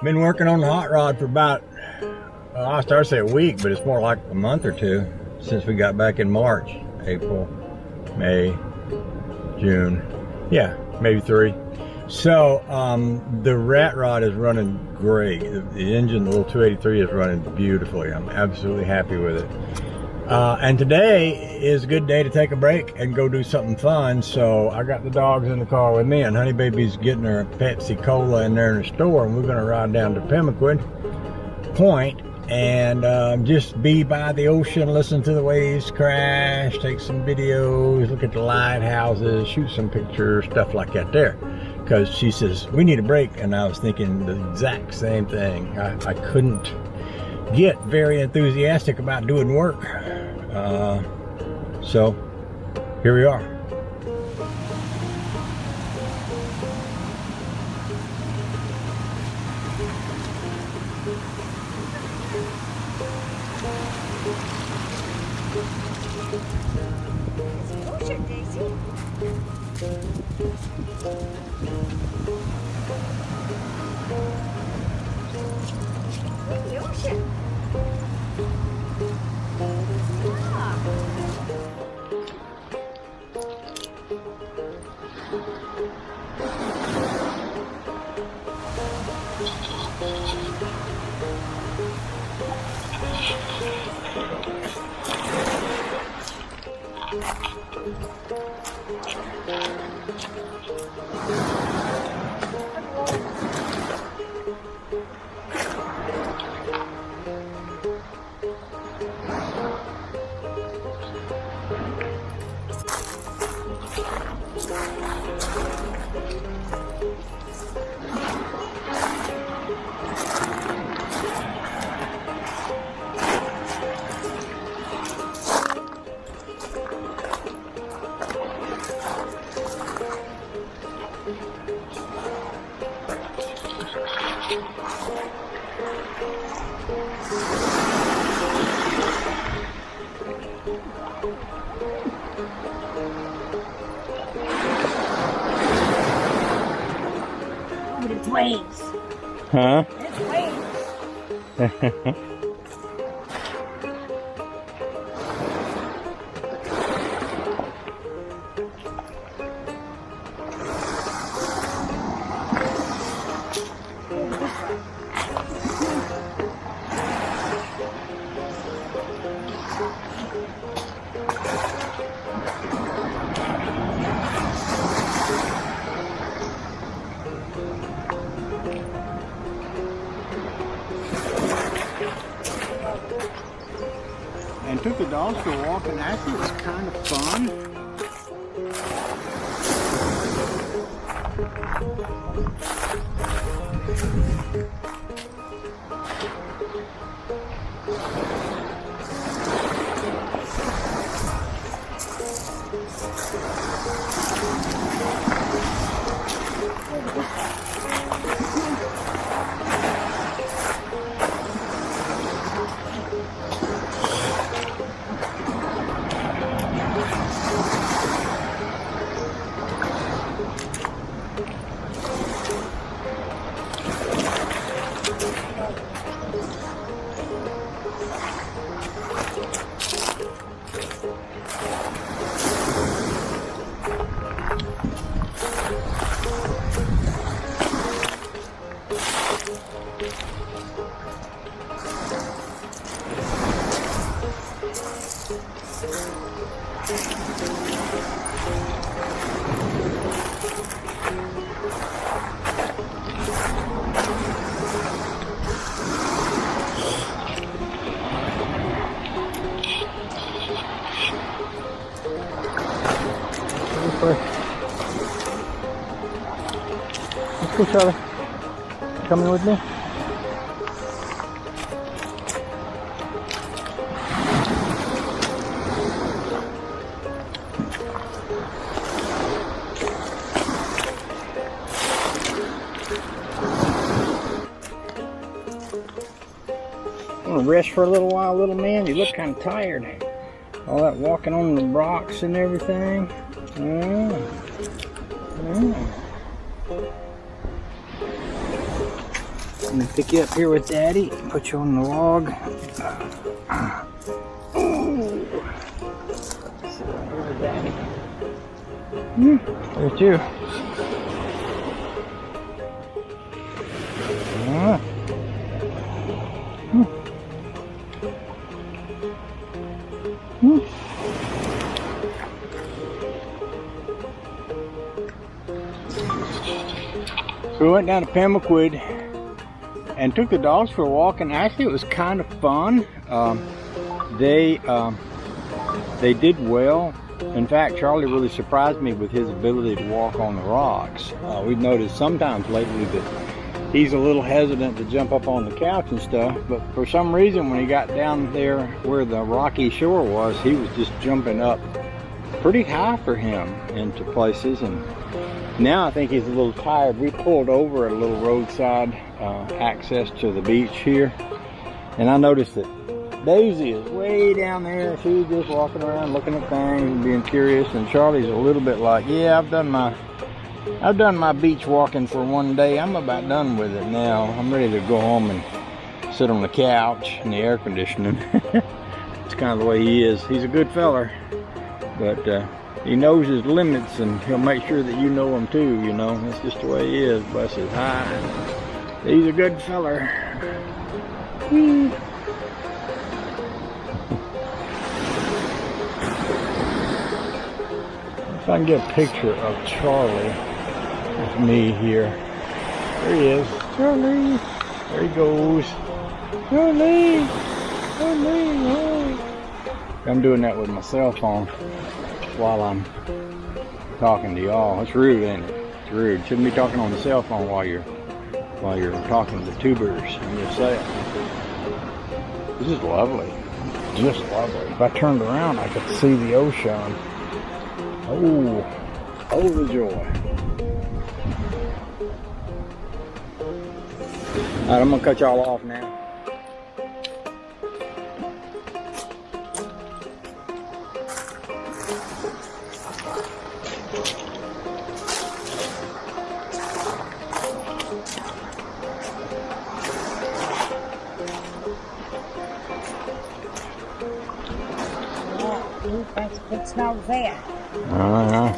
Been working on the hot rod for about, I started to say a week, but it's more like a month or two since we got back in March, April, May, June. Yeah, maybe 3. So the rat rod is running great. The engine, the little 283, is running beautifully. I'm absolutely happy with it. And today is a good day to take a break and go do something fun. So I got the dogs in the car with me, and Honey Baby's getting her Pepsi Cola in there in the store, and we're going to ride down to Pemaquid Point and just be by the ocean, listen to the waves crash, take some videos, look at the lighthouses, shoot some pictures, stuff like that there. Because she says, we need a break, and I was thinking the exact same thing. I couldn't get very enthusiastic about doing work. So here we are. It's waves. Huh? It's waves. And took the dogs for a walk, and actually it was kind of fun. Let's go, Charlie. Coming with me? Want to rest for a little while, little man? You look kind of tired. All that walking on the rocks and everything. I'm gonna pick you up here with Daddy, put you on the log. Sit right here with Daddy. There's you. So we went down to Pemaquid and took the dogs for a walk, and actually it was kind of fun. They did well. In fact, Charlie really surprised me with his ability to walk on the rocks. We've noticed sometimes lately that he's a little hesitant to jump up on the couch and stuff, but for some reason when he got down there where the rocky shore was, he was just jumping up pretty high for him into places. And now I think he's a little tired. We pulled over at a little roadside access to the beach here, and I noticed that Daisy is way down there. She's just walking around looking at things and being curious, and Charlie's a little bit like, yeah, I've done my beach walking for one day. I'm about done with it now. I'm ready to go home and sit on the couch in the air conditioning. It's kind of the way he is. He's a good feller, but he knows his limits, and he'll make sure that you know them too, you know. That's just the way he is. Bless his heart. He's a good feller. If I can get a picture of Charlie with me here. There he is. Charlie. There he goes. Charlie. Charlie. Oh. I'm doing that with my cell phone while I'm talking to y'all. It's rude, ain't it? It's rude. Shouldn't be talking on the cell phone while you're talking to the tubers. I'm just saying. This is lovely. Just lovely. If I turned around, I could see the ocean. Oh, oh, the joy. All right, I'm gonna cut y'all off now. It smells there. Uh-huh.